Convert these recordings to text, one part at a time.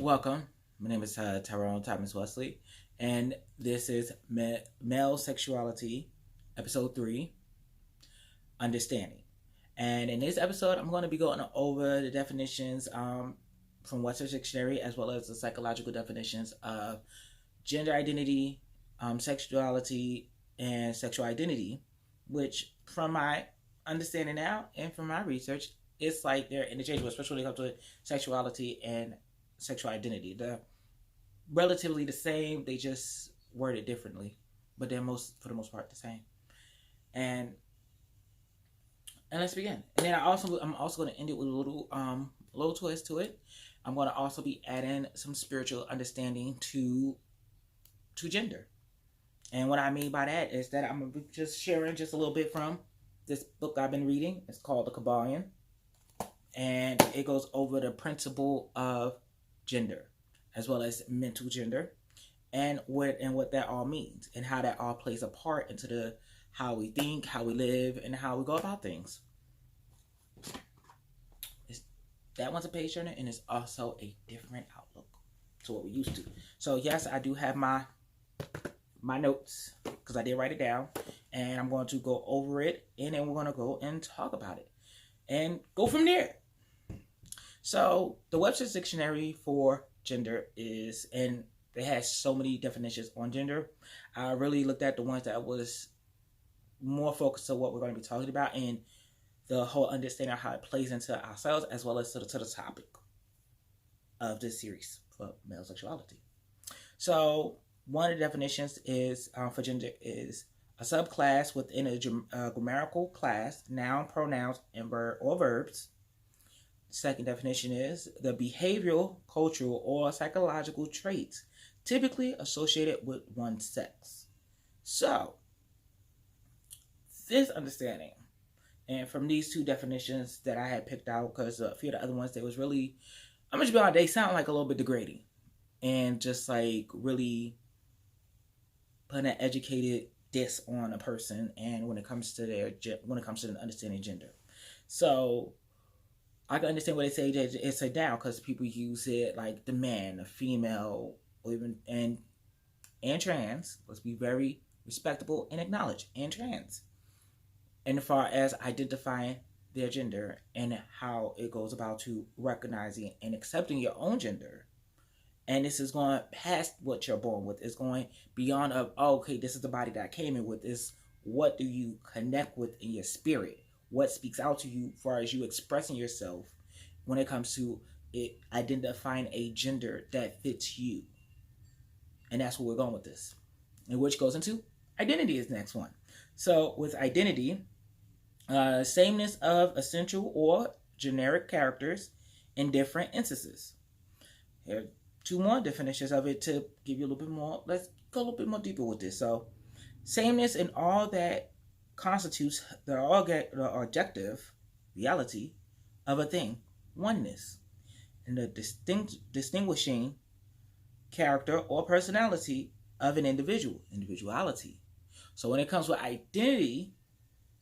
Welcome. My name is Tyrone Thomas Wesley, and this is Male Sexuality, Episode 3, Understanding. And in this episode, I'm going to be going over the definitions from Webster's Dictionary, as well as the psychological definitions of gender identity, sexuality, and sexual identity, which, from my understanding now and from my research, it's like they're interchangeable, especially when it comes to sexuality and sexual identity. They're relatively the same, they just word it differently, but they're for the most part the same. And let's begin. And then I'm also going to end it with a little twist to it. I'm going to also be adding some spiritual understanding to gender. And what I mean by that is that I'm going to be just sharing just a little bit from this book I've been reading. It's called The Kabbalion, and it goes over the principle of gender, as well as mental gender, and what that all means, and how that all plays a part into how we think, how we live, and how we go about things. That one's a page turner, and it's also a different outlook to what we used to. So yes, I do have my notes, because I did write it down, and I'm going to go over it, and then we're going to go and talk about it and go from there. So the Webster's Dictionary for gender is, and it has so many definitions on gender. I really looked at the ones that was more focused on what we're going to be talking about, and the whole understanding of how it plays into ourselves, as well as to the topic of this series for male sexuality. So one of the definitions is for gender is a subclass within a grammatical class, noun, pronouns, and verbs. Second definition is the behavioral, cultural, or psychological traits typically associated with one's sex. So, this understanding, and from these two definitions that I had picked out, because a few of the other ones, they was really, I'm just be honest, they sound like a little bit degrading, and just like really putting an educated diss on a person, and when it comes to understanding gender. So I can understand what they say. It's a down because people use it like the man, the female, or even and trans. Let's be very respectable and acknowledge and trans. And as far as identifying their gender and how it goes about to recognizing and accepting your own gender. And this is going past what you're born with. It's going beyond okay, this is the body that I came in with. Is what do you connect with in your spirit? What speaks out to you as far as you expressing yourself when it comes to it identifying a gender that fits you. And that's where we're going with this. And which goes into identity is the next one. So with identity, sameness of essential or generic characters in different instances. Here are two more definitions of it to give you a little bit more. Let's go a little bit more deeper with this. So sameness in all that constitutes the objective reality of a thing, oneness, and the distinguishing character or personality of an individuality. So when it comes with identity,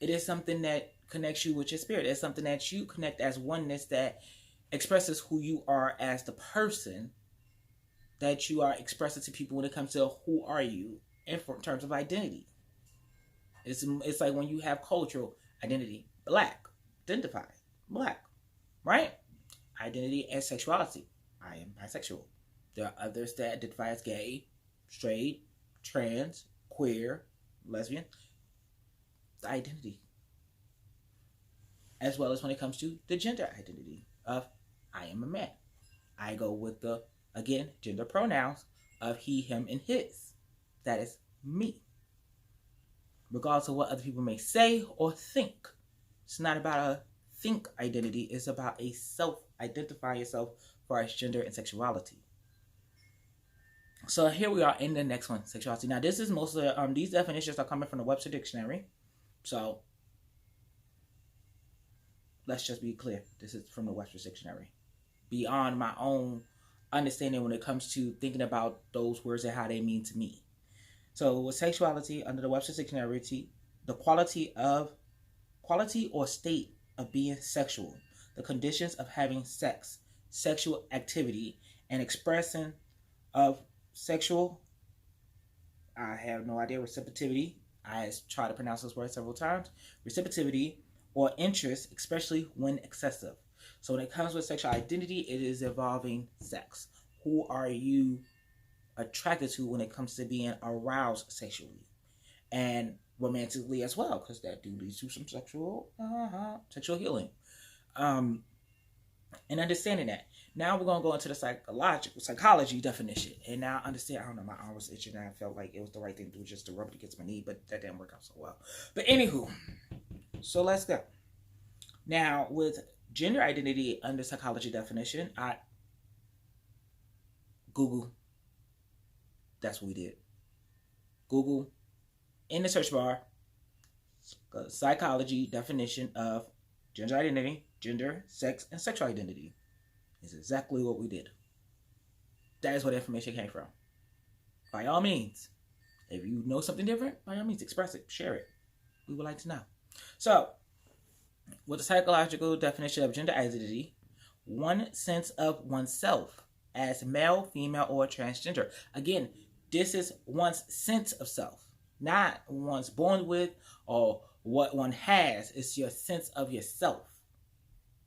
it is something that connects you with your spirit. It's something that you connect as oneness that expresses who you are as the person that you are expressing to people when it comes to who are you in terms of identity. It's like when you have cultural identity, black, identified, black, right? Identity and sexuality. I am bisexual. There are others that identify as gay, straight, trans, queer, lesbian. The identity. As well as when it comes to the gender identity of I am a man. I go with the, again, gender pronouns of he, him, and his. That is me. Regardless of what other people may say or think. It's not about a think identity. It's about a identify yourself for as gender and sexuality. So here we are in the next one, sexuality. Now this is mostly, these definitions are coming from the Webster Dictionary. So let's just be clear. This is from the Webster Dictionary. Beyond my own understanding when it comes to thinking about those words and how they mean to me. So with sexuality, under the Webster Dictionary, the quality or state of being sexual, the conditions of having sex, sexual activity, and expressing of sexual, I have no idea, receptivity. I try to pronounce this word several times. Receptivity or interest, especially when excessive. So when it comes with sexual identity, it is involving sex. Who are you attracted to when it comes to being aroused sexually and romantically as well? Because that do lead to some sexual healing. And understanding that. Now we're gonna go into the psychology definition. And now I understand. I don't know. My arm was itching, and I felt like it was the right thing to do, just to rub it against my knee, but that didn't work out so well. But anywho, so let's go. Now with gender identity under psychology definition, I Google. That's what we did. Google in the search bar, psychology definition of gender identity, gender, sex, and sexual identity. Is exactly what we did. That is where the information came from. By all means, if you know something different, by all means, express it, share it. We would like to know. So, with the psychological definition of gender identity, one sense of oneself as male, female, or transgender. Again, this is one's sense of self, not one's born with or what one has. It's your sense of yourself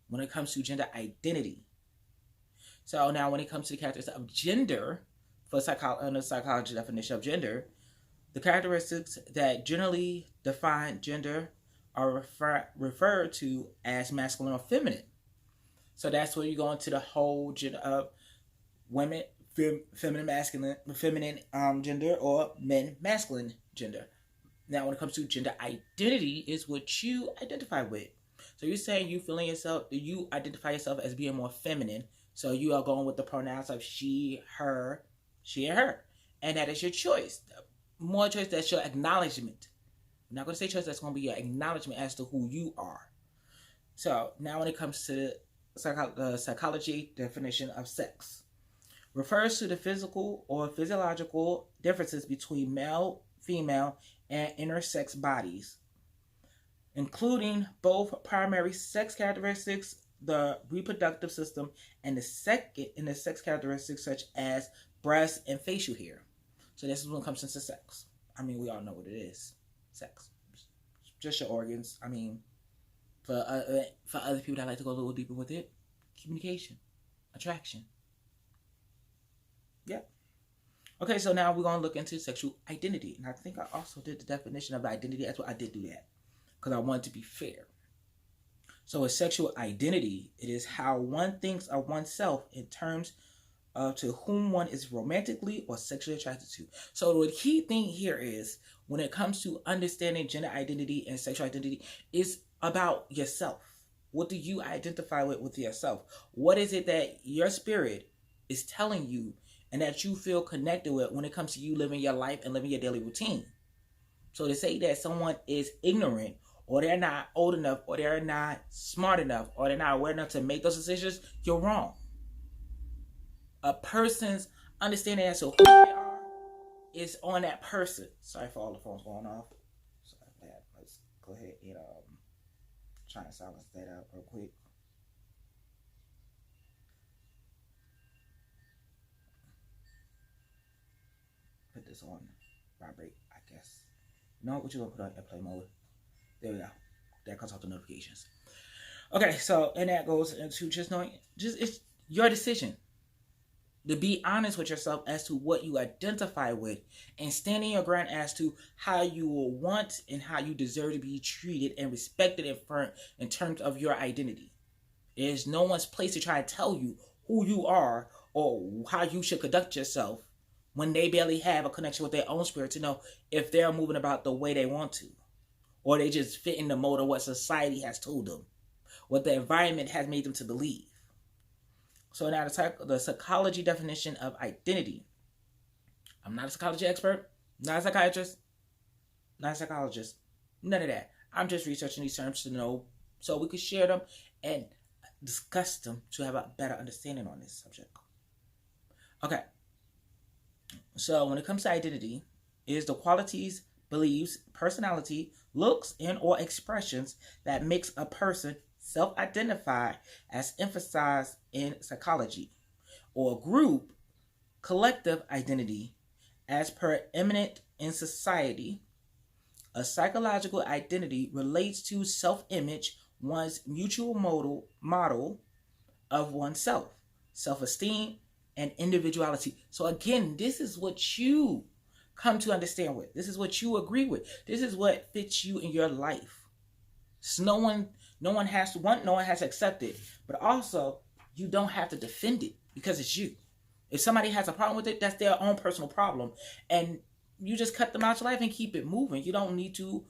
when it comes to gender identity. So now when it comes to the characteristics of gender, for the psychology definition of gender, the characteristics that generally define gender are referred to as masculine or feminine. So that's where you go into the whole gender of women, feminine gender, or men masculine gender. Now when it comes to gender identity, is what you identify with. So you're saying you identify yourself as being more feminine. So you are going with the pronouns of she, her, she, and her. And that is your choice. More choice, that's your acknowledgement. I'm not going to say choice, that's going to be your acknowledgement as to who you are. So now when it comes to the psychology definition of sex, refers to the physical or physiological differences between male, female, and intersex bodies, including both primary sex characteristics, the reproductive system, and the sex characteristics such as breast and facial hair. So this is when it comes into sex. I mean, we all know what it is. Sex. Just your organs. I mean, for other people that like to go a little deeper with it, communication, attraction. Yeah. Okay, so now we're going to look into sexual identity. And I think I also did the definition of identity. That's why I did do that, because I wanted to be fair. So a sexual identity, it is how one thinks of oneself in terms of to whom one is romantically or sexually attracted to. So the key thing here is, when it comes to understanding gender identity and sexual identity, is about yourself. What do you identify with yourself? What is it that your spirit is telling you and that you feel connected with when it comes to you living your life and living your daily routine? So to say that someone is ignorant, or they're not old enough, or they're not smart enough, or they're not aware enough to make those decisions, you're wrong. A person's understanding as to who they are is on that person. Sorry for all the phones going off. Sorry for that. Let's go ahead and try and silence that out real quick. Put this on vibrate, I guess. You know what you're gonna put on airplane mode. There we go. That cuts off the notifications. Okay, so and that goes into just knowing, it's your decision to be honest with yourself as to what you identify with, and standing your ground as to how you will want and how you deserve to be treated and respected in terms of your identity. There's no one's place to try to tell you who you are or how you should conduct yourself when they barely have a connection with their own spirit to know if they're moving about the way they want to, or they just fit in the mold of what society has told them, what the environment has made them to believe. So now the psychology definition of identity. I'm not a psychology expert, not a psychiatrist, not a psychologist, none of that. I'm just researching these terms to know so we could share them and discuss them to have a better understanding on this subject. Okay. So when it comes to identity, it is the qualities, beliefs, personality, looks, and or expressions that makes a person self-identify as emphasized in psychology. or group collective identity as per eminent in society. A psychological identity relates to self-image, one's mutual model of oneself, self-esteem, and individuality. So again, this is what you come to understand with. This is what you agree with. This is what fits you in your life. So no one has to accept it, but also you don't have to defend it because it's you. If somebody has a problem with it, that's their own personal problem, and you just cut them out your life and keep it moving. You don't need to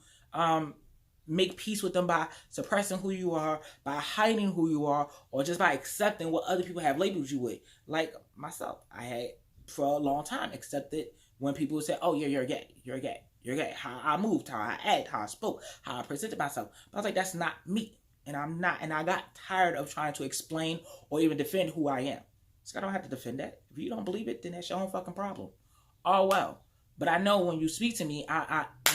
make peace with them by suppressing who you are, by hiding who you are, or just by accepting what other people have labeled you with. Like myself, I had for a long time accepted when people would say, "Oh, yeah, you're gay, you're gay, you're gay." How I moved, how I act, how I spoke, how I presented myself. But I was like, that's not me, and I'm not. And I got tired of trying to explain or even defend who I am. So I don't have to defend that. If you don't believe it, then that's your own fucking problem. Oh well. But I know when you speak to me,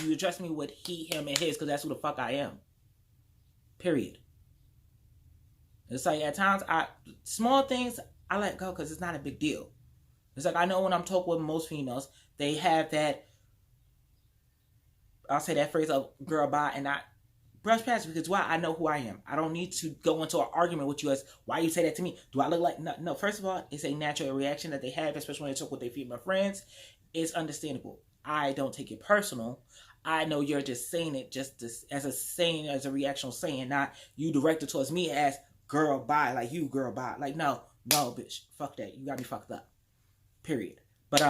you address me with he, him, and his, because that's who the fuck I am. Period. It's like at times, small things I let go because it's not a big deal. It's like I know when I'm talking with most females, they have that, I'll say that phrase of girl bye and not brush past, because why? I know who I am. I don't need to go into an argument with you as why you say that to me. Do I look like no? First of all, it's a natural reaction that they have, especially when they talk with their female friends. It's understandable. I don't take it personal. I know you're just saying it just as a reactional saying, not you directed towards me as girl bye, like you girl bye. Like no bitch, fuck that. You got me fucked up. Period. But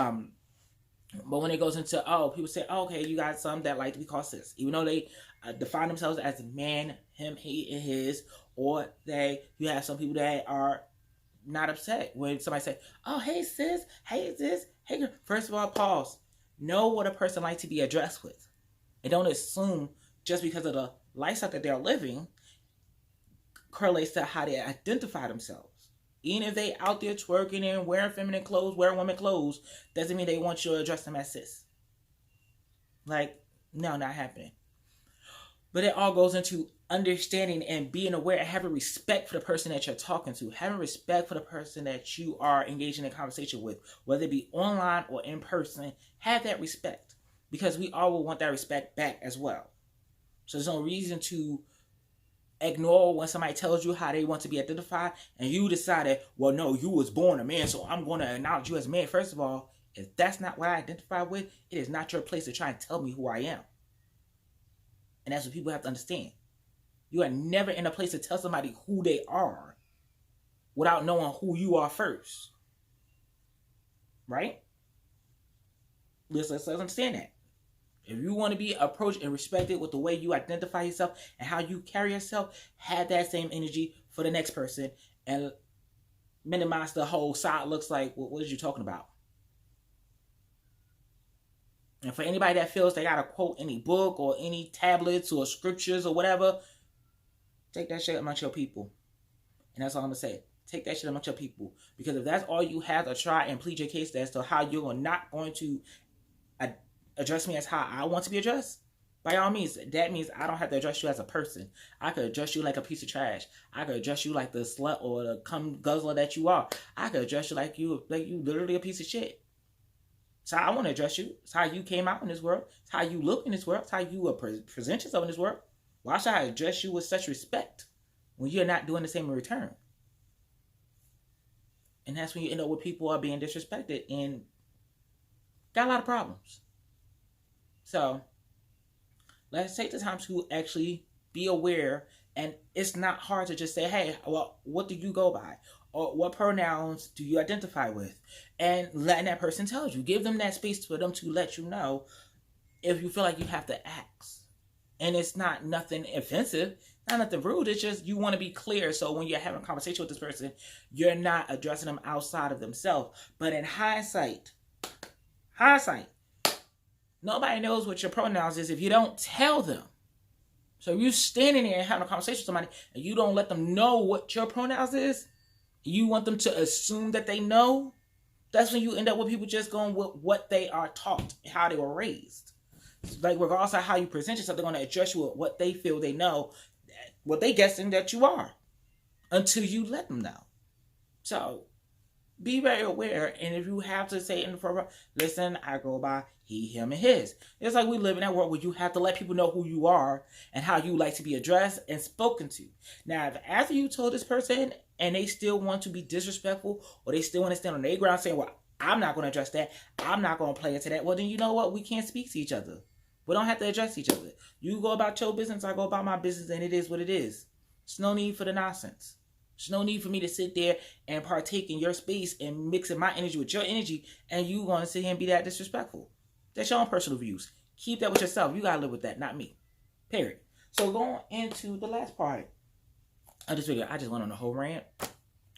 when it goes into people say, okay, you got some that like to be called cis, even though they define themselves as man, him, he, and his, or you have some people that are not upset when somebody say, oh, hey sis, hey this, hey girl. First of all, pause. Know what a person likes to be addressed with, and don't assume just because of the lifestyle that they're living correlates to how they identify themselves. Even if they out there twerking and wearing feminine clothes, wearing women clothes, doesn't mean they want you to address them as cis. Like, no, not happening. But it all goes into understanding and being aware and having respect for the person that you're talking to. Having respect for the person that you are engaging in conversation with, whether it be online or in person. Have that respect, because we all will want that respect back as well. So there's no reason to ignore when somebody tells you how they want to be identified, and you decided, well, no, you was born a man, so I'm going to acknowledge you as a man. First of all, if that's not what I identify with, it is not your place to try and tell me who I am. And that's what people have to understand. You are never in a place to tell somebody who they are without knowing who you are first. Right? Let's understand that. If you want to be approached and respected with the way you identify yourself and how you carry yourself, have that same energy for the next person and minimize the whole side looks like, what is you talking about? And for anybody that feels they got to quote any book or any tablets or scriptures or whatever, take that shit amongst your people. And that's all I'm going to say. Take that shit amongst your people. Because if that's all you have to try and plead your case as to how you're not going to address me as how I want to be addressed, by all means, that means I don't have to address you as a person. I could address you like a piece of trash. I could address you like the slut or the cum guzzler that you are. I could address you like you literally a piece of shit. It's how I want to address you. It's how you came out in this world. It's how you look in this world. It's how you present yourself in this world. Why should I address you with such respect when you're not doing the same in return? And that's when you end up with people are being disrespected and got a lot of problems. So let's take the time to actually be aware. And it's not hard to just say, hey, well, what do you go by? Or what pronouns do you identify with? And letting that person tell you. Give them that space for them to let you know if you feel like you have to ask. And it's not nothing offensive, not nothing rude. It's just you want to be clear. So when you're having a conversation with this person, you're not addressing them outside of themselves. But in hindsight, nobody knows what your pronouns is if you don't tell them. So if you're standing there and having a conversation with somebody and you don't let them know what your pronouns is, you want them to assume that they know, that's when you end up with people just going with what they are taught, how they were raised. Like regardless of how you present yourself, they're going to address you with what they feel they know, what they guessing that you are, until you let them know. So Be very aware. And if you have to say in the front, listen, I go by he, him, and his. It's like we live in that world where you have to let people know who you are and how you like to be addressed and spoken to. Now, if after you told this person and they still want to be disrespectful or they still want to stand on their ground saying, well, I'm not going to address that, I'm not going to play into that, well, then you know what? We can't speak to each other. We don't have to address each other. You go about your business, I go about my business, and it is what it is. There's no need for the nonsense. There's no need for me to sit there and partake in your space and mixing my energy with your energy, and you going to sit here and be that disrespectful. That's your own personal views. Keep that with yourself. You got to live with that, not me. Period. So going into the last part of this video, I just went on a whole rant.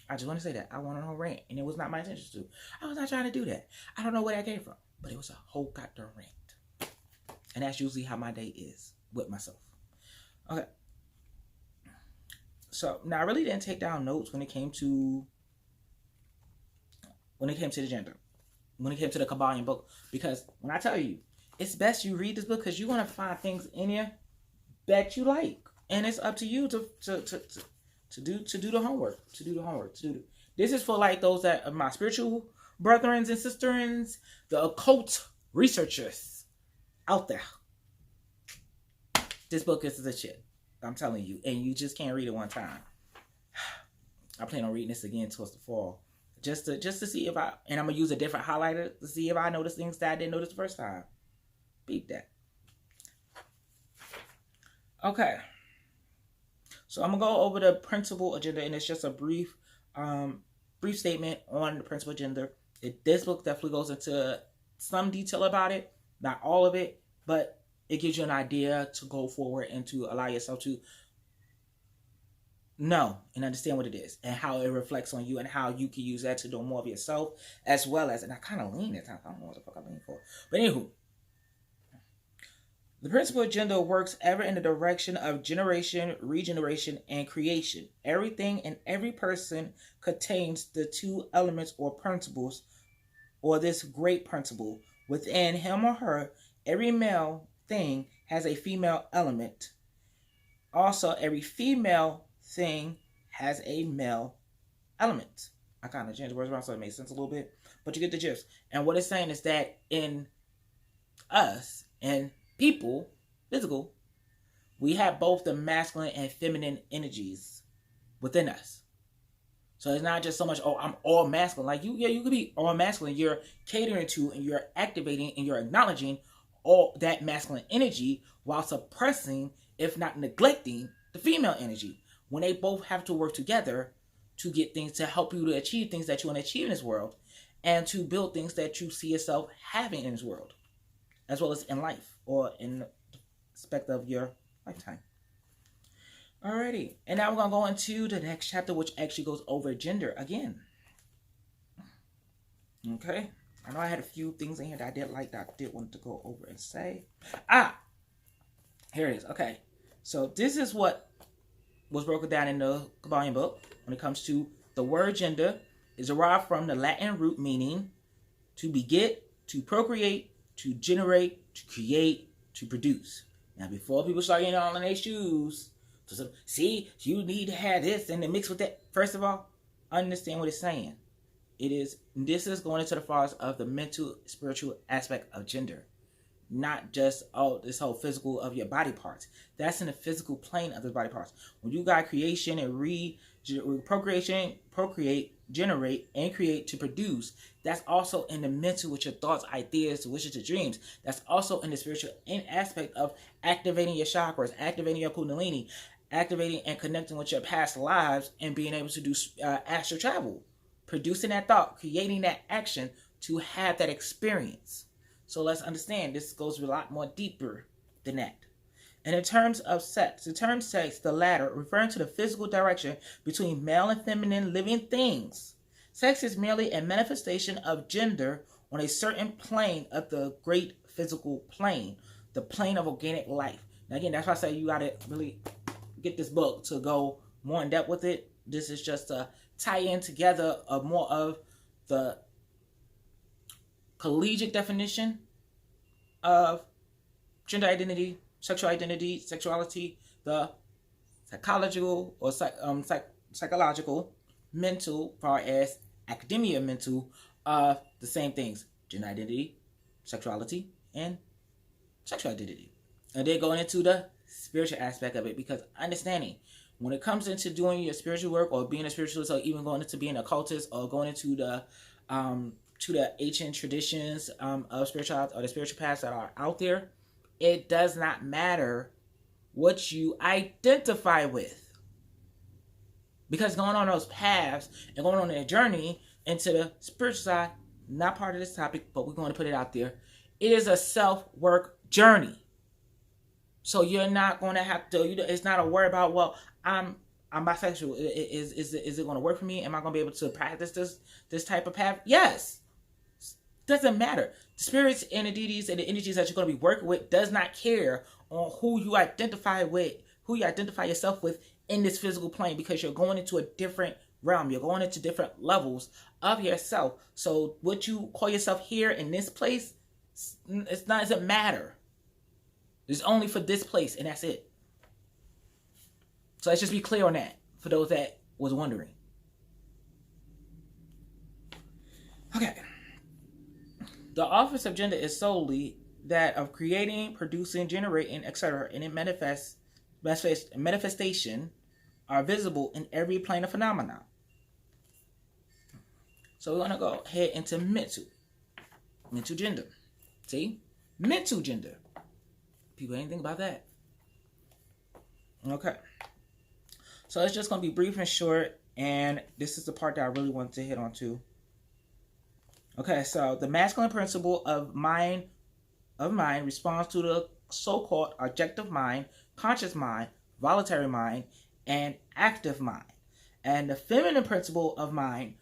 I just want to say that. I went on a whole rant, and it was not my intention to. I was not trying to do that. I don't know where that came from, but it was a whole goddamn rant. And that's usually how my day is with myself. Okay. So now I really didn't take down notes when it came to the gender, when it came to the Kabbalion book, because when I tell you, it's best you read this book because you're gonna find things in here that you like, and it's up to you to do the homework, This is for like those that are my spiritual brethrens and sisterins, the occult researchers out there. This book is the shit. I'm telling you, and you just can't read it one time. I plan on reading this again towards the fall, just to see if I'm gonna use a different highlighter to see if I notice things that I didn't notice the first time. Beat that. Okay, so I'm gonna go over the principal agenda, and it's just a brief statement on the principal agenda. This book definitely goes into some detail about it, not all of it, but it gives you an idea to go forward and to allow yourself to know and understand what it is and how it reflects on you and how you can use that to do more of yourself, as well as, and I kind of lean at times. I don't know what the fuck I lean for. But anywho, the principal agenda works ever in the direction of generation, regeneration, and creation. Everything and every person contains the two elements or principles, or this great principle within him or her. Every male thing has a female element. Also, every female thing has a male element. I kind of changed the words around so it makes sense a little bit, but you get the gist. And what it's saying is that in us and people, physical, we have both the masculine and feminine energies within us. So it's not just so much, oh, I'm all masculine. Like you could be all masculine. You're catering to and you're activating and you're acknowledging all that masculine energy while suppressing, if not neglecting, the female energy. When they both have to work together to get things, to help you to achieve things that you want to achieve in this world, and to build things that you see yourself having in this world, as well as in life or in the aspect of your lifetime. Alrighty, and now we're going to go into the next chapter, which actually goes over gender again. Okay, I know I had a few things in here that I did like, that I did want to go over and say. Here it is. Okay, so this is what was broken down in the Kabbalion book when it comes to the word gender. Is derived from the Latin root meaning to beget, to procreate, to generate, to create, to produce. Now, before people start getting all in their shoes, see, you need to have this and then mix with that. First of all, understand what it's saying. This is going into the far of the mental, spiritual aspect of gender. Not just, this whole physical of your body parts. That's in the physical plane of the body parts. When you got creation and procreate, generate, and create to produce, that's also in the mental with your thoughts, ideas, wishes, and dreams. That's also in the spiritual aspect of activating your chakras, activating your kundalini, activating and connecting with your past lives, and being able to do astral travel. Producing that thought, creating that action to have that experience. So let's understand, this goes a lot more deeper than that. And in terms of sex, the term sex, the latter, referring to the physical direction between male and feminine living things. Sex is merely a manifestation of gender on a certain plane of the great physical plane, the plane of organic life. Now again, that's why I say you got to really get this book to go more in depth with it. This is just a tie in together of more of the collegiate definition of gender identity, sexuality, the psychological or psychological, mental, far as academia mental of the same things: gender identity, sexuality, and sexual identity. And then going into the spiritual aspect of it, because understanding when it comes into doing your spiritual work or being a spiritualist or even going into being a cultist or going into to the ancient traditions of spirituality or the spiritual paths that are out there, it does not matter what you identify with. Because going on those paths and going on that journey into the spiritual side, not part of this topic, but we're going to put it out there. It is a self-work journey. So you're not going to have to, it's not a worry about, well, I'm bisexual. Is it going to work for me? Am I going to be able to practice this type of path? Yes. Doesn't matter. The spirits and the deities and the energies that you're going to be working with does not care on who you identify with, who you identify yourself with in this physical plane, because you're going into a different realm. You're going into different levels of yourself. So what you call yourself here in this place, doesn't matter. It's only for this place, and that's it. So let's just be clear on that for those that was wondering. Okay. The office of gender is solely that of creating, producing, generating, etc. And manifestation are visible in every plane of phenomena. So we're going to go ahead into mental gender. See? Mental gender. People ain't think about that. Okay. So it's just going to be brief and short. And this is the part that I really wanted to hit on too. Okay, so the masculine principle of mind responds to the so-called objective mind, conscious mind, voluntary mind, and active mind. And the feminine principle of mind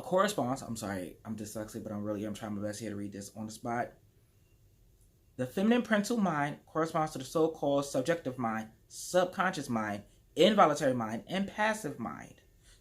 corresponds. I'm sorry, I'm dyslexic, but I'm trying my best here to read this on the spot. The feminine principle mind corresponds to the so-called subjective mind, subconscious mind, involuntary mind, and passive mind.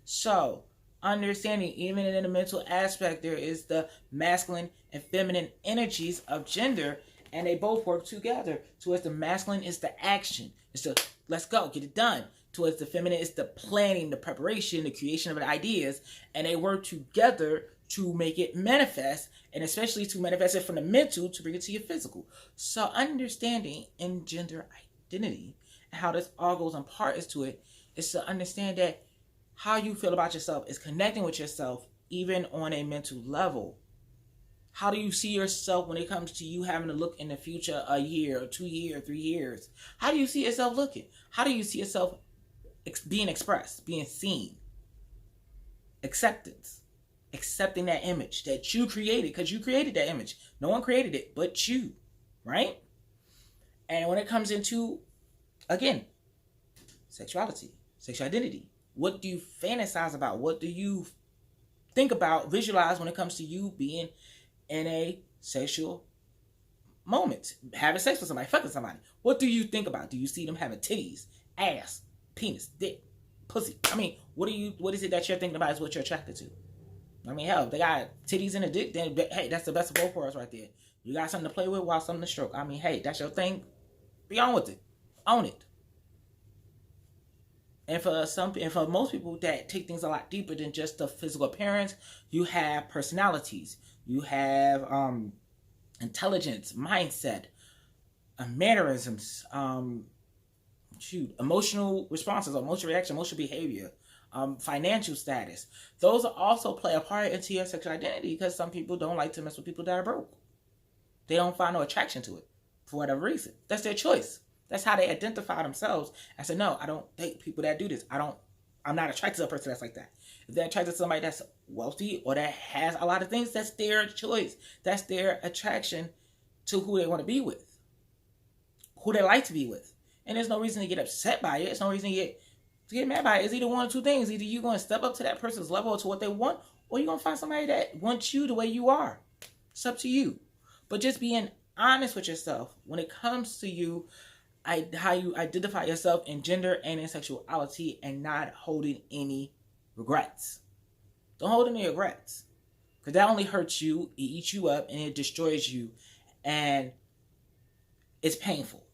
So, understanding, even in the mental aspect, there is the masculine and feminine energies of gender, and they both work together. Towards the masculine is the action. It's the let's go, get it done. Towards the feminine is the planning, the preparation, the creation of the ideas, and they work together to make it manifest, and especially to manifest it from the mental to bring it to your physical. So understanding in gender identity and how this all goes in part is to it is to understand that how you feel about yourself is connecting with yourself even on a mental level. How do you see yourself when it comes to you having to look in the future, a year, or 2 years, 3 years? How do you see yourself looking? How do you see yourself being expressed, being seen? Acceptance. Accepting that image that you created, because you created that image. No one created it but you, right? And when it comes into, again, sexuality, sexual identity, what do you fantasize about? What do you think about, visualize when it comes to you being in a sexual moment, having sex with somebody, fucking somebody? What do you think about? Do you see them having titties, ass, penis, dick, pussy? I mean, what is it that you're thinking about is what you're attracted to? I mean, hell, if they got titties and a dick, then hey, that's the best of both worlds right there. You got something to play with while something to stroke. I mean, hey, that's your thing. Be on with it. Own it. And for most people that take things a lot deeper than just the physical appearance, you have personalities, you have intelligence, mindset, mannerisms, emotional responses, emotional reaction, emotional behavior, financial status. Those also play a part into your sexual identity, because some people don't like to mess with people that are broke. They don't find no attraction to it for whatever reason. That's their choice. That's how they identify themselves. I said, no, I don't date people that do this. I'm not attracted to a person that's like that. If they're attracted to somebody that's wealthy or that has a lot of things, that's their choice. That's their attraction to who they want to be with, who they like to be with. And there's no reason to get upset by it. There's no reason to get mad by it. It's either one or two things. Either you're going to step up to that person's level or to what they want, or you're going to find somebody that wants you the way you are. It's up to you. But just being honest with yourself when it comes to you, how you identify yourself in gender and in sexuality, and not holding any regrets. Don't hold any regrets, because that only hurts you, it eats you up, and it destroys you, and it's painful.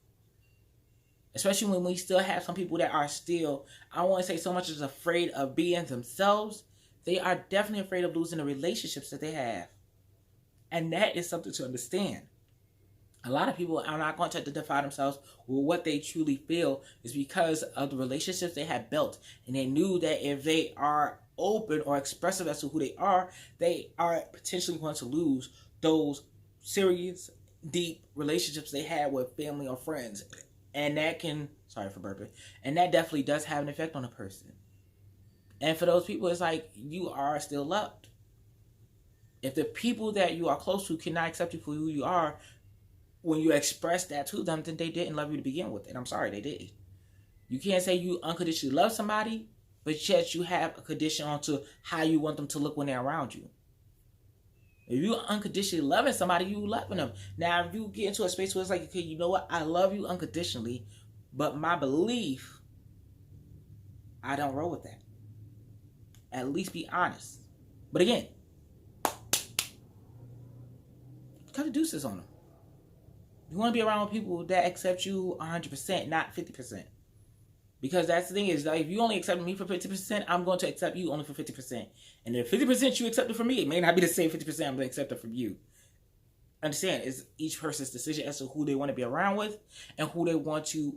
Especially when we still have some people that are still, I don't want to say so much as afraid of being themselves. They are definitely afraid of losing the relationships that they have. And that is something to understand. A lot of people are not going to define themselves with what they truly feel is because of the relationships they have built. And they knew that if they are open or expressive as to who they are potentially going to lose those serious, deep relationships they had with family or friends. And that can, sorry for burping, and that definitely does have an effect on a person. And for those people, it's like, you are still loved. If the people that you are close to cannot accept you for who you are, when you express that to them, then they didn't love you to begin with. And I'm sorry, they did. You can't say you unconditionally love somebody, but yet you have a condition onto how you want them to look when they're around you. If you unconditionally loving somebody, you loving them. Now, if you get into a space where it's like, okay, you know what? I love you unconditionally, but my belief, I don't roll with that. At least be honest. But again, cut the deuces on them. You want to be around people that accept you 100%, not 50%. Because that's the thing is, like, if you only accept me for 50%, I'm going to accept you only for 50%. And the 50% you accepted from me, it may not be the same 50% I'm going to accept from you. Understand, it's each person's decision as to who they want to be around with and who they want to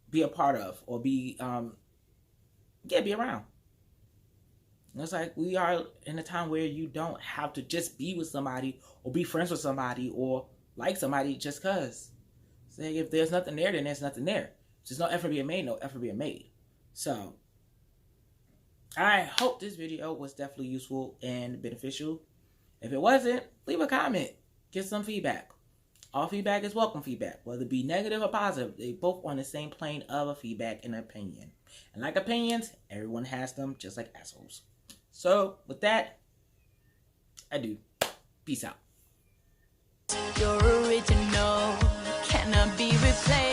be a part of or be around. And it's like, we are in a time where you don't have to just be with somebody or be friends with somebody or like somebody just because. Say, if there's nothing there, then there's nothing there. There's no effort being made, no effort being made. So, I hope this video was definitely useful and beneficial. If it wasn't, leave a comment. Get some feedback. All feedback is welcome feedback. Whether it be negative or positive, they both on the same plane of a feedback and opinion. And like opinions, everyone has them just like assholes. So, with that, I do. Peace out. You're original, cannot be replaced.